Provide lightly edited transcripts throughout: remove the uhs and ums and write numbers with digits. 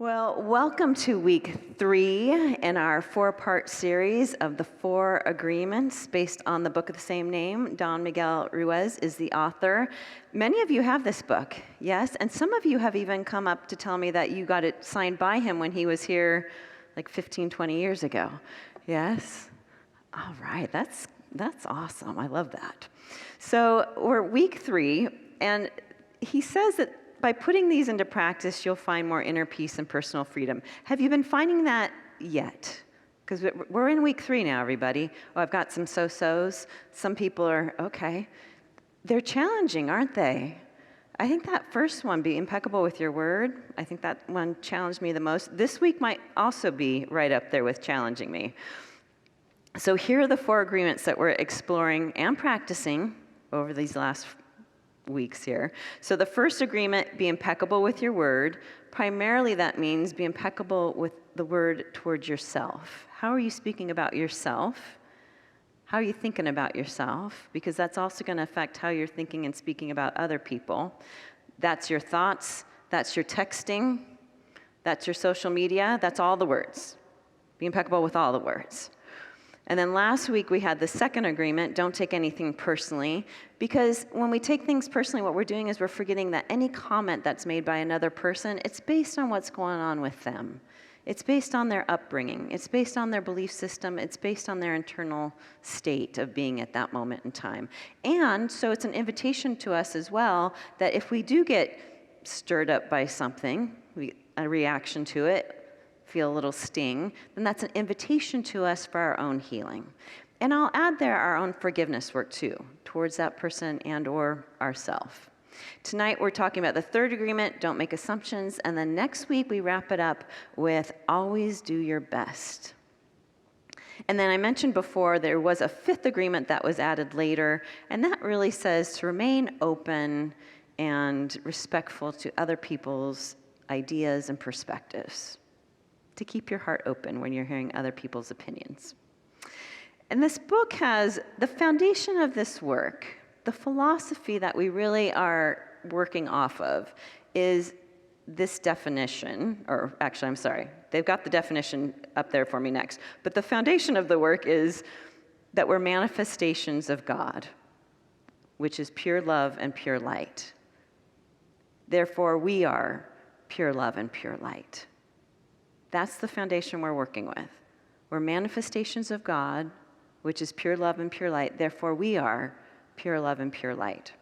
Well, welcome to week 3 in our 4-part series of the 4 agreements based on the book of the same name. Don Miguel Ruiz is the author. Many of you have this book, yes? And some of you have even come up to tell me that you got it signed by him when he was here like 15, 20 years ago. Yes? All right, that's awesome. I love that. So we're week 3, and he says that by putting these into practice, you'll find more inner peace and personal freedom. Have you been finding that yet? Because we're in week 3 now, everybody. Oh, I've got some so-sos. Some people are, okay. They're challenging, aren't they? I think that first one, be impeccable with your word, I think that one challenged me the most. This week might also be right up there with challenging me. So here are the 4 agreements that we're exploring and practicing over these last weeks here. So the first agreement, be impeccable with your word. Primarily that means be impeccable with the word towards yourself. How are you speaking about yourself? How are you thinking about yourself? Because that's also going to affect how you're thinking and speaking about other people. That's your thoughts. That's your texting. That's your social media. That's all the words. Be impeccable with all the words. And then last week we had the second agreement, don't take anything personally, because when we take things personally, what we're doing is we're forgetting that any comment that's made by another person, it's based on what's going on with them. It's based on their upbringing. It's based on their belief system. It's based on their internal state of being at that moment in time. And so it's an invitation to us as well that if we do get stirred up by something, a reaction to it, feel a little sting, then that's an invitation to us for our own healing. And I'll add there our own forgiveness work too, towards that person and or ourself. Tonight we're talking about the third agreement, don't make assumptions, and then next week we wrap it up with always do your best. And then I mentioned before there was a 5th agreement that was added later, and that really says to remain open and respectful to other people's ideas and perspectives. To keep your heart open when you're hearing other people's opinions. And this book has the foundation of this work, the philosophy that we really are working off of is this definition, or actually, I'm sorry, they've got the definition up there for me next, but the foundation of the work is that we're manifestations of God, which is pure love and pure light. Therefore, we are pure love and pure light. That's the foundation we're working with. We're manifestations of God, which is pure love and pure light. Therefore, we are pure love and pure light.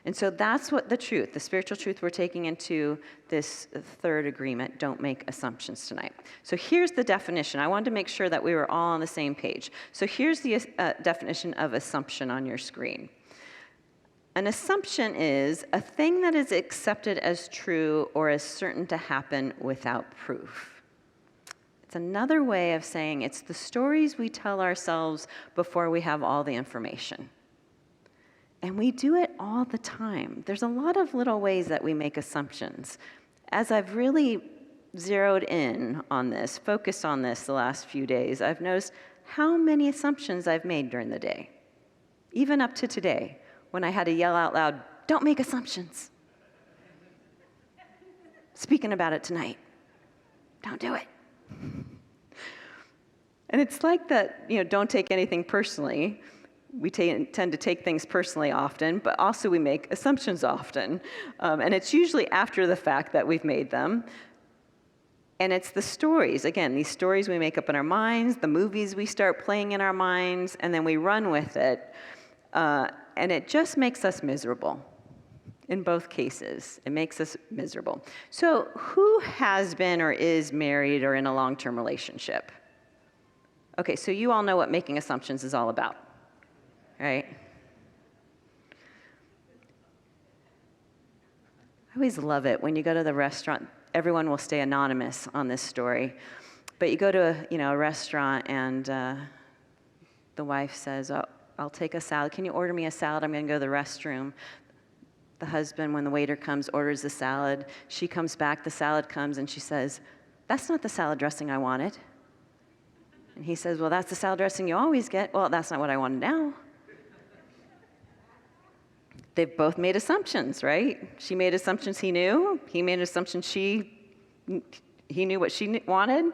And so that's what the truth, the spiritual truth we're taking into this third agreement, don't make assumptions tonight. So here's the definition. I wanted to make sure that we were all on the same page. So here's the definition of assumption on your screen. An assumption is a thing that is accepted as true or as certain to happen without proof. It's another way of saying it's the stories we tell ourselves before we have all the information. And we do it all the time. There's a lot of little ways that we make assumptions. As I've really zeroed in on this, focused on this the last few days, I've noticed how many assumptions I've made during the day. Even up to today, when I had to yell out loud, "Don't make assumptions." Speaking about it tonight. Don't do it. And it's like that, don't take anything personally. We tend to take things personally often, but also we make assumptions often. And it's usually after the fact that we've made them. And it's the stories, again, these stories we make up in our minds, the movies we start playing in our minds, and then we run with it. And it just makes us miserable. In both cases, it makes us miserable. So who has been or is married or in a long-term relationship? Okay, so you all know what making assumptions is all about, right? I always love it when you go to the restaurant. Everyone will stay anonymous on this story, but you go to a restaurant and the wife says, "Oh, I'll take a salad. Can you order me a salad? I'm going to go to the restroom." The husband, when the waiter comes, orders the salad. She comes back, the salad comes, and she says, "That's not the salad dressing I wanted." And he says, "Well, that's the salad dressing you always get." "Well, that's not what I wanted now." They've both made assumptions, right? She made assumptions he knew. He made assumptions she he knew what she wanted,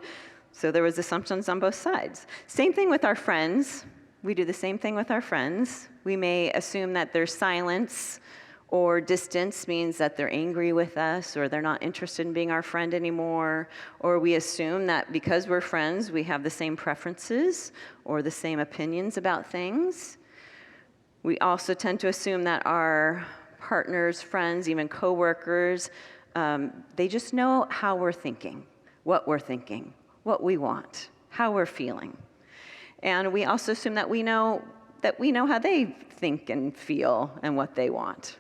so there was assumptions on both sides. Same thing with our friends. We do the same thing with our friends. We may assume that their silence or distance means that they're angry with us, or they're not interested in being our friend anymore, or we assume that because we're friends, we have the same preferences or the same opinions about things. We also tend to assume that our partners, friends, even coworkers, they just know how we're thinking, what we want, how we're feeling. And we also assume that we know how they think and feel and what they want.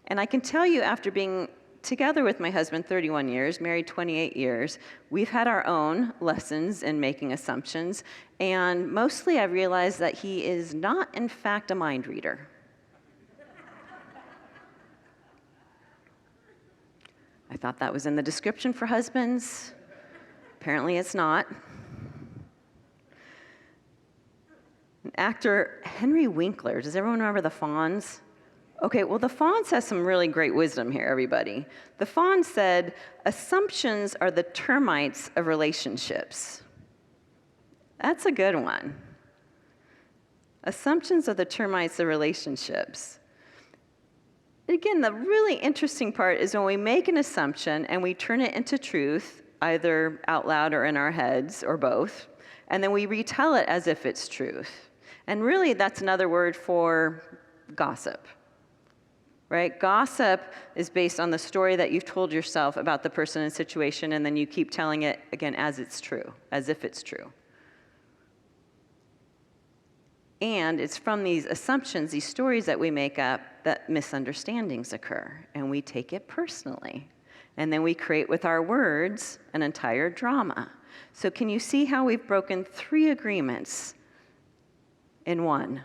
And I can tell you, after being together with my husband 31 years, married 28 years, we've had our own lessons in making assumptions, and mostly I've realized that he is not, in fact, a mind reader. I thought that was in the description for husbands. Apparently it's not. Actor Henry Winkler, does everyone remember the Fonz? Okay, well, the Fonz has some really great wisdom here, everybody. The Fonz said, assumptions are the termites of relationships. That's a good one. Assumptions are the termites of relationships. Again, the really interesting part is when we make an assumption and we turn it into truth, either out loud or in our heads, or both, and then we retell it as if it's truth. And really, that's another word for gossip. Right? Gossip is based on the story that you've told yourself about the person and situation, and then you keep telling it again as it's true, as if it's true. And it's from these assumptions, these stories that we make up, that misunderstandings occur, and we take it personally. And then we create with our words an entire drama. So can you see how we've broken 3 agreements in one?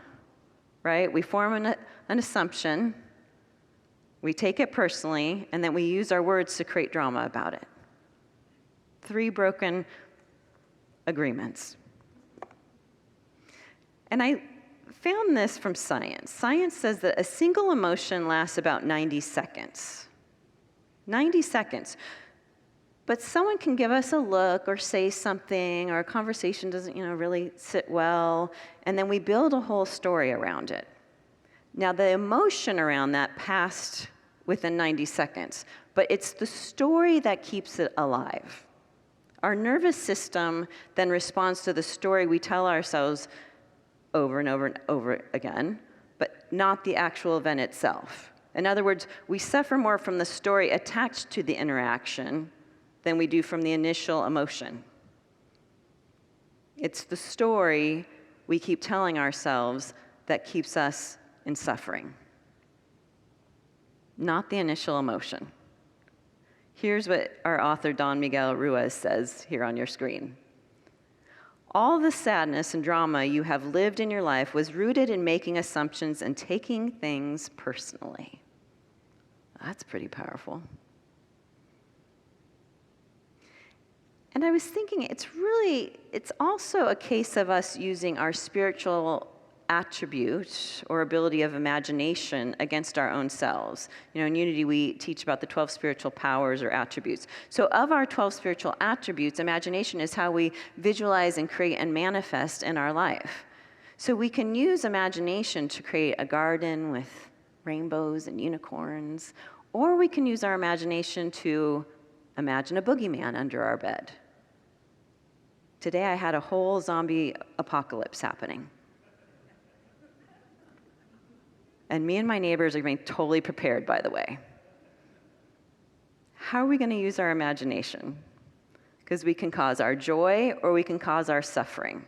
Right? We form an assumption, we take it personally, and then we use our words to create drama about it. 3 broken agreements. And I found this from science. Science says that a single emotion lasts about 90 seconds. 90 seconds. But someone can give us a look or say something, or a conversation doesn't, really sit well, and then we build a whole story around it. Now, the emotion around that passed within 90 seconds, but it's the story that keeps it alive. Our nervous system then responds to the story we tell ourselves over and over and over again, but not the actual event itself. In other words, we suffer more from the story attached to the interaction than we do from the initial emotion. It's the story we keep telling ourselves that keeps us in suffering, not the initial emotion. Here's what our author, Don Miguel Ruiz, says here on your screen. All the sadness and drama you have lived in your life was rooted in making assumptions and taking things personally. That's pretty powerful. And I was thinking, it's also a case of us using our spiritual attribute or ability of imagination against our own selves. In Unity, we teach about the 12 spiritual powers or attributes. So of our 12 spiritual attributes, imagination is how we visualize and create and manifest in our life. So we can use imagination to create a garden with rainbows and unicorns, or we can use our imagination to imagine a boogeyman under our bed. Today I had a whole zombie apocalypse happening. And me and my neighbors are being totally prepared, by the way. How are we going to use our imagination? Because we can cause our joy or we can cause our suffering.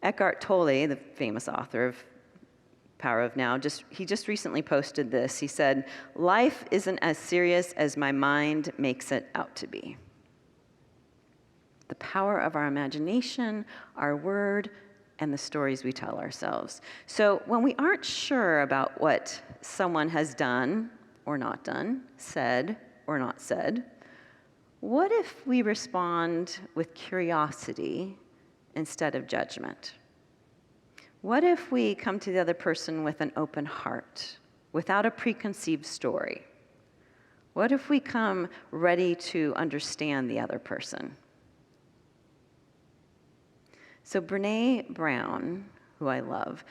Eckhart Tolle, the famous author of Power of Now, he just recently posted this. He said, "Life isn't as serious as my mind makes it out to be." The power of our imagination, our word, and the stories we tell ourselves. So when we aren't sure about what someone has done or not done, said or not said, what if we respond with curiosity instead of judgment? What if we come to the other person with an open heart, without a preconceived story? What if we come ready to understand the other person? So Brene Brown, who I love,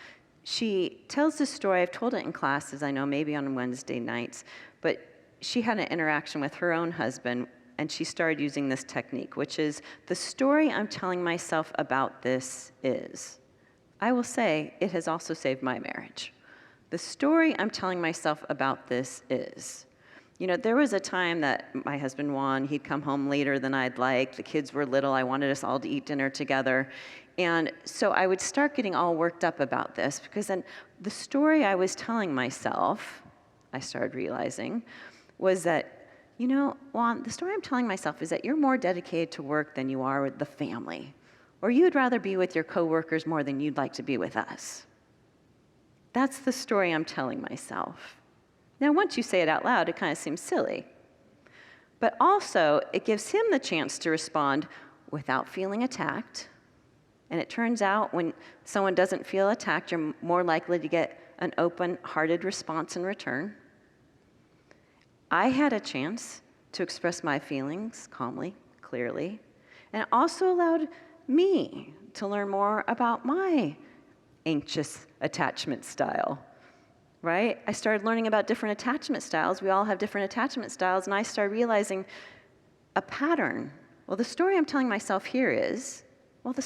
she tells this story. I've told it in classes, I know, maybe on Wednesday nights, but she had an interaction with her own husband, and she started using this technique, which is, the story I'm telling myself about this is. I will say, it has also saved my marriage. The story I'm telling myself about this is. You know, there was a time that my husband Juan, he'd come home later than I'd like. The kids were little. I wanted us all to eat dinner together. And so I would start getting all worked up about this, because then the story I was telling myself, I started realizing, was that, you know, Juan, the story I'm telling myself is that you're more dedicated to work than you are with the family. Or you'd rather be with your coworkers more than you'd like to be with us. That's the story I'm telling myself. Now, once you say it out loud, it kind of seems silly. But also, it gives him the chance to respond without feeling attacked. And it turns out when someone doesn't feel attacked, you're more likely to get an open-hearted response in return. I had a chance to express my feelings calmly, clearly, and it also allowed me to learn more about my anxious attachment style, right? I started learning about different attachment styles. We all have different attachment styles, and I started realizing a pattern. Well, the story I'm telling myself here is, wait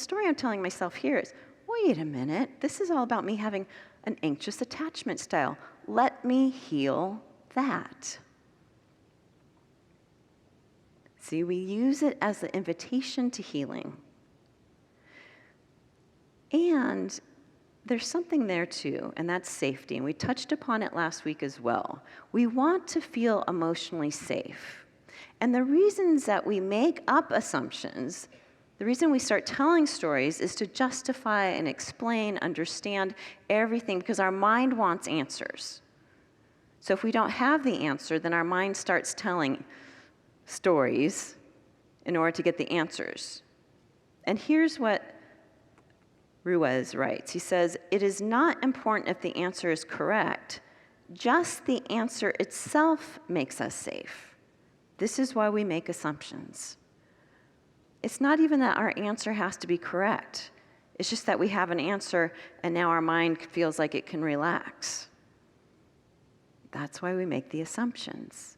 a minute, this is all about me having an anxious attachment style. Let me heal that. See, we use it as the invitation to healing. And there's something there too, and that's safety. And we touched upon it last week as well. We want to feel emotionally safe. And the reasons that we make up assumptions, the reason we start telling stories is to justify and explain, understand everything, because our mind wants answers. So if we don't have the answer, then our mind starts telling stories in order to get the answers. And here's what Ruiz writes. He says, "It is not important if the answer is correct. Just the answer itself makes us safe. This is why we make assumptions. It's not even that our answer has to be correct. It's just that we have an answer, and now our mind feels like it can relax. That's why we make the assumptions."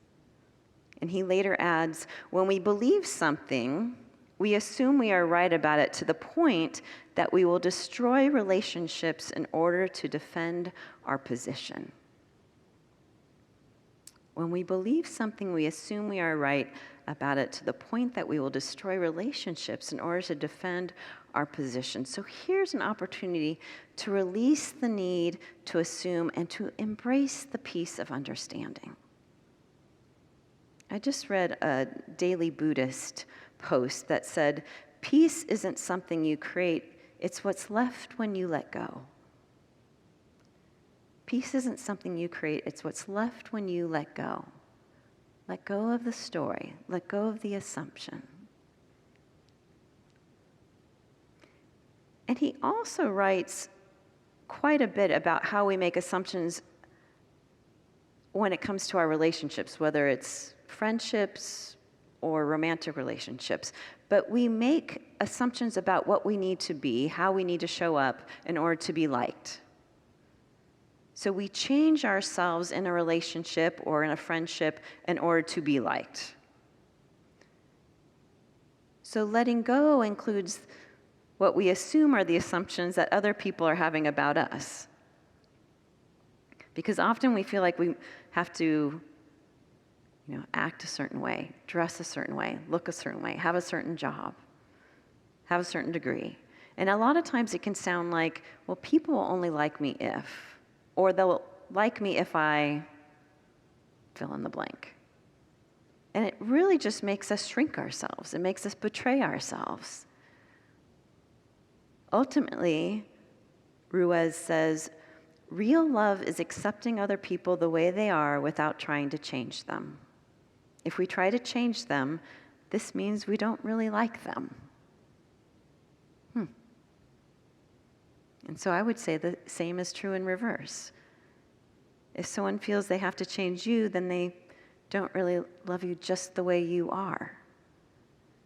And he later adds, "When we believe something, we assume we are right about it to the point that we will destroy relationships in order to defend our position." When we believe something, we assume we are right about it to the point that we will destroy relationships in order to defend our position. So here's an opportunity to release the need to assume and to embrace the peace of understanding. I just read a daily Buddhist post that said, "Peace isn't something you create, it's what's left when you let go." Peace isn't something you create, it's what's left when you let go. Let go of the story, let go of the assumption. And he also writes quite a bit about how we make assumptions when it comes to our relationships, whether it's friendships or romantic relationships. But we make assumptions about what we need to be, how we need to show up in order to be liked. So we change ourselves in a relationship or in a friendship in order to be liked. So letting go includes what we assume are the assumptions that other people are having about us. Because often we feel like we have to, act a certain way, dress a certain way, look a certain way, have a certain job, have a certain degree. And a lot of times it can sound like, well, people will only like me if, or they'll like me if I fill in the blank. And it really just makes us shrink ourselves. It makes us betray ourselves. Ultimately, Ruiz says, real love is accepting other people the way they are without trying to change them. If we try to change them, this means we don't really like them. And so I would say the same is true in reverse. If someone feels they have to change you, then they don't really love you just the way you are.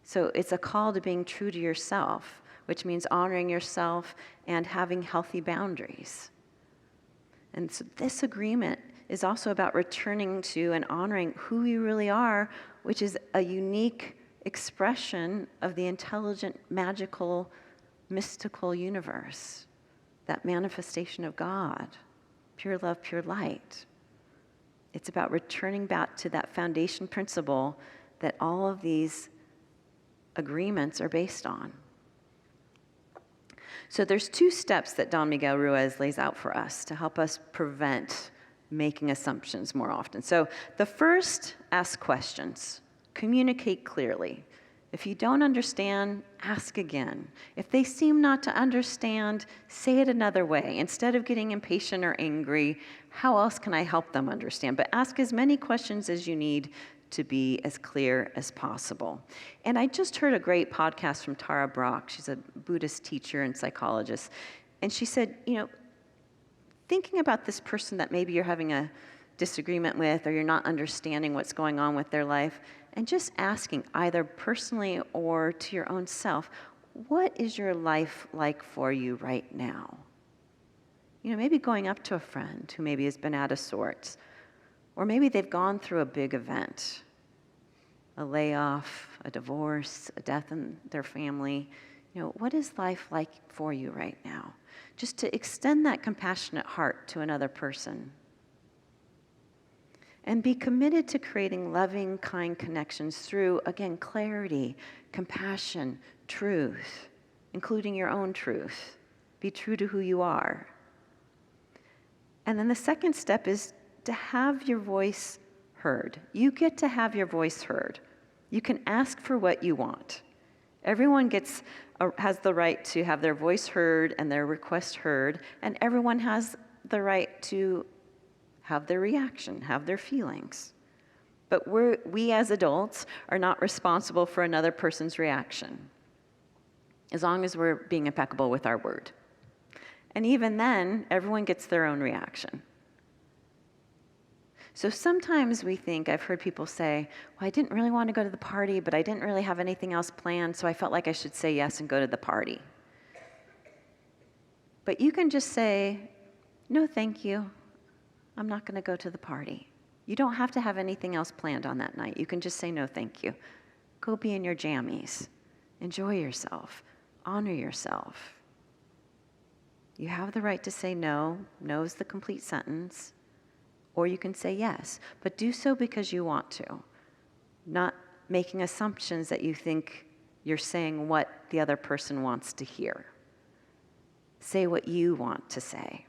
So it's a call to being true to yourself, which means honoring yourself and having healthy boundaries. And so this agreement is also about returning to and honoring who you really are, which is a unique expression of the intelligent, magical, mystical universe, that manifestation of God, pure love, pure light. It's about returning back to that foundation principle that all of these agreements are based on. So there's 2 steps that Don Miguel Ruiz lays out for us to help us prevent making assumptions more often. So the first, ask questions. Communicate clearly. If you don't understand, ask again. If they seem not to understand, say it another way. Instead of getting impatient or angry, how else can I help them understand? But ask as many questions as you need to be as clear as possible. And I just heard a great podcast from Tara Brach. She's a Buddhist teacher and psychologist. And she said, thinking about this person that maybe you're having a disagreement with or you're not understanding what's going on with their life, and just asking either personally or to your own self, what is your life like for you right now? Maybe going up to a friend who maybe has been out of sorts, or maybe they've gone through a big event, a layoff, a divorce, a death in their family. What is life like for you right now? Just to extend that compassionate heart to another person. And be committed to creating loving, kind connections through, again, clarity, compassion, truth, including your own truth. Be true to who you are. And then the second step is to have your voice heard. You get to have your voice heard. You can ask for what you want. Everyone has the right to have their voice heard and their request heard, and everyone has the right to have their reaction, have their feelings. But we as adults are not responsible for another person's reaction, as long as we're being impeccable with our word. And even then, everyone gets their own reaction. So sometimes we think, I've heard people say, well, I didn't really want to go to the party, but I didn't really have anything else planned, so I felt like I should say yes and go to the party. But you can just say, no, thank you. I'm not going to go to the party. You don't have to have anything else planned on that night. You can just say, no, thank you. Go be in your jammies. Enjoy yourself. Honor yourself. You have the right to say no. No is the complete sentence. Or you can say yes, but do so because you want to, not making assumptions that you think you're saying what the other person wants to hear. Say what you want to say.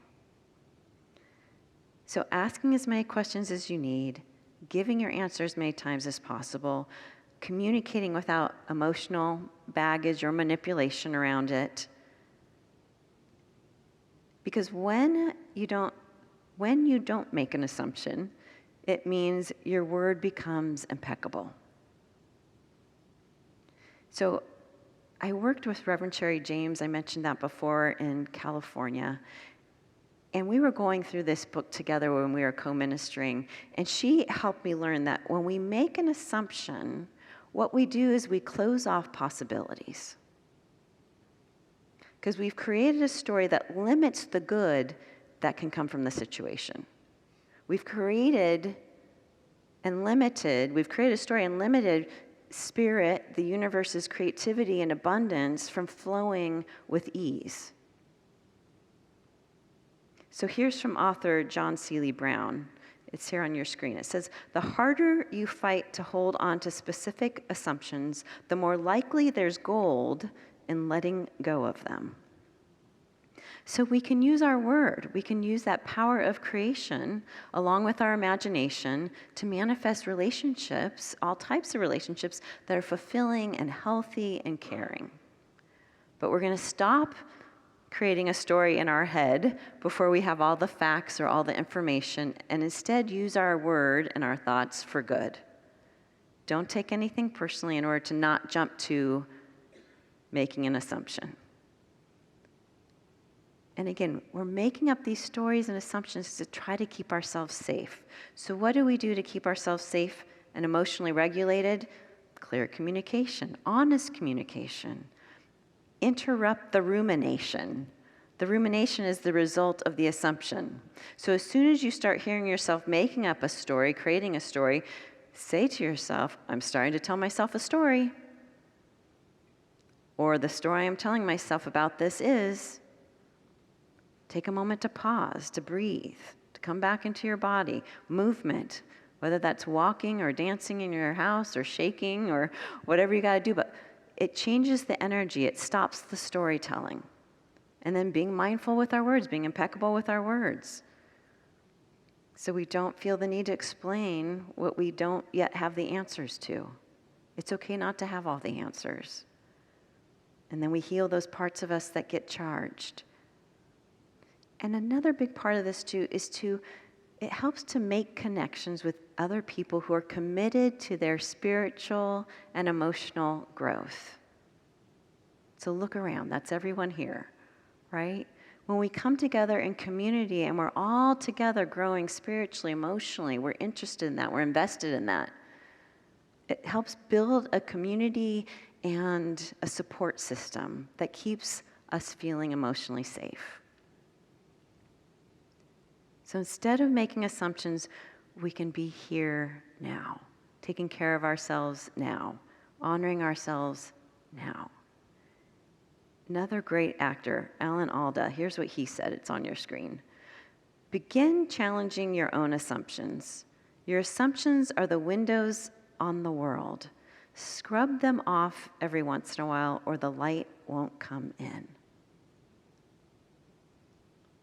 So asking as many questions as you need, giving your answers as many times as possible, communicating without emotional baggage or manipulation around it. Because when you don't make an assumption, it means your word becomes impeccable. So I worked with Reverend Sherry James, I mentioned that before, in California. And we were going through this book together when we were co-ministering. And she helped me learn that when we make an assumption, what we do is we close off possibilities. Because we've created a story that limits the good that can come from the situation. We've created a story and limited spirit, the universe's creativity and abundance from flowing with ease. So here's from author John Seeley Brown. It's here on your screen. It says, the harder you fight to hold on to specific assumptions, the more likely there's gold in letting go of them. So we can use our word. We can use that power of creation along with our imagination to manifest relationships, all types of relationships that are fulfilling and healthy and caring. But we're going to stop creating a story in our head before we have all the facts or all the information, and instead use our word and our thoughts for good. Don't take anything personally in order to not jump to making an assumption. And again, we're making up these stories and assumptions to try to keep ourselves safe. So what do we do to keep ourselves safe and emotionally regulated? Clear communication, honest communication. Interrupt the rumination. The rumination is the result of the assumption. So as soon as you start hearing yourself making up a story, creating a story, say to yourself, I'm starting to tell myself a story. Or the story I'm telling myself about this is. Take a moment to pause, to breathe, to come back into your body. Movement, whether that's walking or dancing in your house or shaking or whatever you got to do, but it changes the energy. It stops the storytelling. And then being mindful with our words, being impeccable with our words. So we don't feel the need to explain what we don't yet have the answers to. It's okay not to have all the answers. And then we heal those parts of us that get charged. And another big part of this too is it helps to make connections with other people who are committed to their spiritual and emotional growth. So look around, that's everyone here, right? When we come together in community and we're all together growing spiritually, emotionally, we're interested in that, we're invested in that. It helps build a community and a support system that keeps us feeling emotionally safe. So instead of making assumptions, we can be here now, taking care of ourselves now, honoring ourselves now. Another great actor, Alan Alda, here's what he said. It's on your screen. Begin challenging your own assumptions. Your assumptions are the windows on the world. Scrub them off every once in a while or the light won't come in.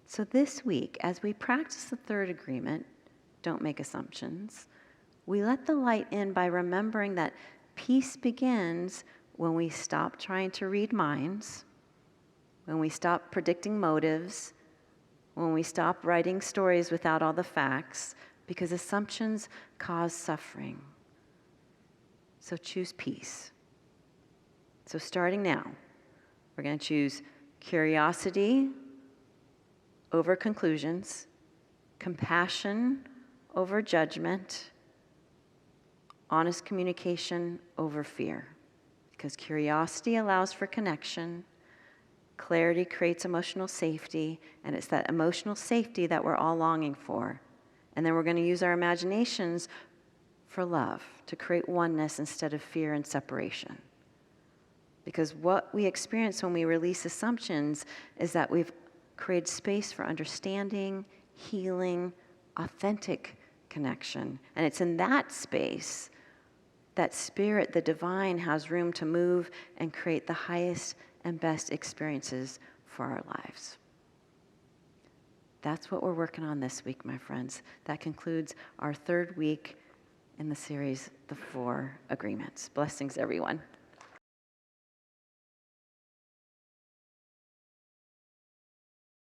So this week, as we practice the third agreement, don't make assumptions, we let the light in by remembering that peace begins when we stop trying to read minds, when we stop predicting motives, when we stop writing stories without all the facts, because assumptions cause suffering. So choose peace. So starting now, we're going to choose curiosity over conclusions, compassion over judgment, honest communication over fear. Because curiosity allows for connection, clarity creates emotional safety, and it's that emotional safety that we're all longing for. And then we're going to use our imaginations for love, to create oneness instead of fear and separation. Because what we experience when we release assumptions is that we've created space for understanding, healing, authentic connection. And it's in that space that spirit, the divine, has room to move and create the highest and best experiences for our lives. That's what we're working on this week, my friends. That concludes our third week in the series, The 4 Agreements. Blessings, everyone.